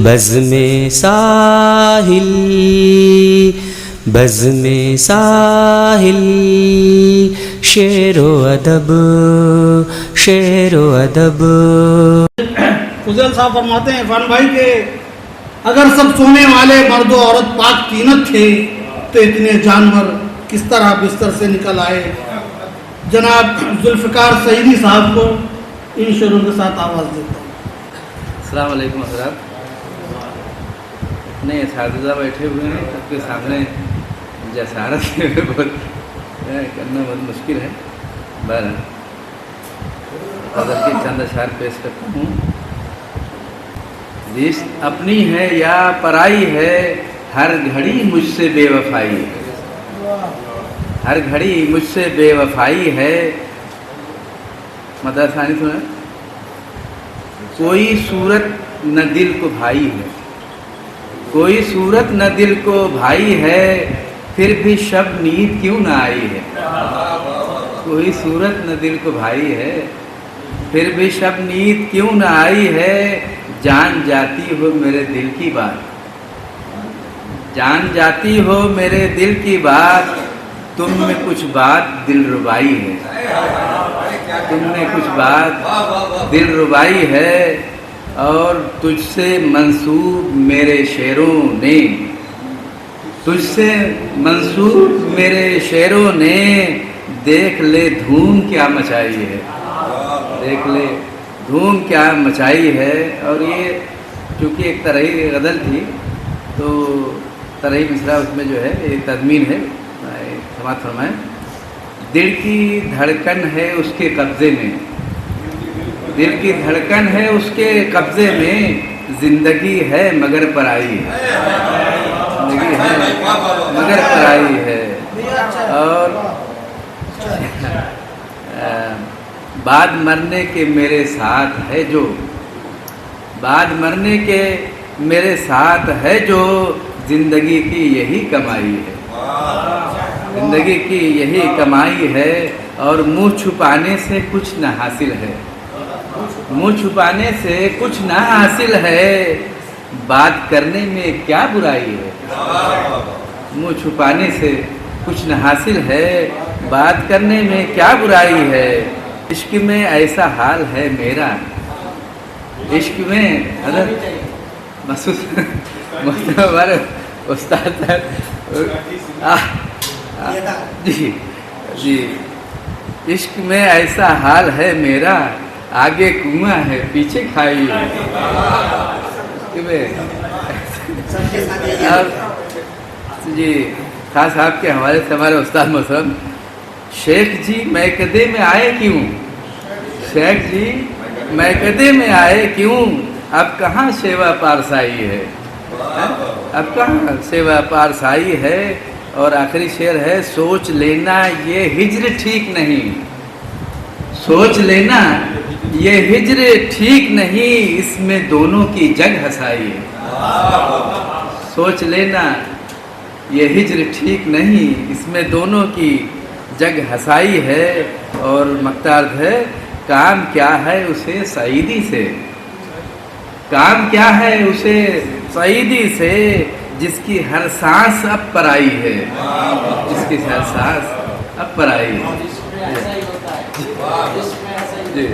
بزم ساحل بزم ساحل شعر و ادب شعر و ادب. فضیل صاحب فرماتے ہیں عرفان بھائی کہ اگر سب سونے والے مرد و عورت پاک تینت تھے تو اتنے جانور کس طرح بستر سے نکل آئے. جناب ذوالفقار سعیدی صاحب کو ان شعروں کے ساتھ آواز دیتا ہوں. السلام علیکم حضرات. اپنے اساتذہ بیٹھے ہوئے ہیں، سب کے سامنے جسارت بہت کرنا بہت مشکل ہے. بہرحال غزل کے چند اشعار پیش کرتا ہوں. زیست اپنی ہے یا پرائی ہے، ہر گھڑی مجھ سے بے وفائی ہے، ہر گھڑی مجھ سے بے وفائی ہے. مدح ثانی سنا. کوئی صورت نہ دل کو بھائی ہے، کوئی صورت نہ دل کو بھائی ہے، پھر بھی شب نیند کیوں نہ آئی ہے. کوئی صورت نہ دل کو بھائی ہے، پھر بھی شب نیند کیوں نہ آئی ہے. جان جاتی ہو میرے دل کی بات، جان جاتی ہو میرے دل کی بات، تم میں کچھ بات دل ربائی ہے، تم نے کچھ بات دل ربائی ہے. اور تجھ سے منسوب میرے شعروں نے، تجھ سے منسوب میرے شعروں نے، دیکھ لے دھوم کیا مچائی ہے، دیکھ لے دھوم کیا مچائی ہے. اور یہ چونکہ ایک طرحی غزل تھی تو طرحی مصرع اس میں جو ہے یہ تضمین ہے. سماعت فرمائیں. دل کی دھڑکن ہے اس کے قبضے میں، دل کی دھڑکن ہے اس کے قبضے میں، زندگی ہے مگر پرائی ہے، زندگی ہے مگر پرائی ہے. اور بعد مرنے کے میرے ساتھ ہے جو، بعد مرنے کے میرے ساتھ ہے جو، زندگی کی یہی کمائی ہے، زندگی کی یہی کمائی ہے. اور منہ چھپانے سے کچھ نہ حاصل ہے، منہ چھپانے سے کچھ نہ حاصل ہے، بات کرنے میں کیا برائی ہے. منہ چھپانے سے کچھ نہ حاصل ہے، بات کرنے میں کیا برائی ہے. عشق میں ایسا حال ہے میرا، عشق میں حضرت محسوس ہمارے استاد جی جی. عشق میں ایسا حال ہے میرا، آگے کنواں ہے پیچھے کھائی ہے. جی خاص صاحب کے حوالے سے ہمارے استاد محترم، شیخ جی میکدے میں آئے کیوں، شیخ جی میکدے میں آئے کیوں، اب کہاں سیوا پارسائی ہے، اب کہاں سیوا پارسائی ہے. اور آخری شعر ہے. سوچ لینا یہ ہجر ٹھیک نہیں، سوچ لینا یہ ہجر ٹھیک نہیں، اس میں دونوں کی جگ ہسائی ہے. سوچ لینا یہ ہجر ٹھیک نہیں، اس میں دونوں کی جگ ہسائی ہے. اور مقتارد ہے. کام کیا ہے اسے سعیدی سے، کام کیا ہے اسے سعیدی سے، جس کی ہر سانس اب پرائی ہے، جس کی ہر سانس اب پرائی ہے. جی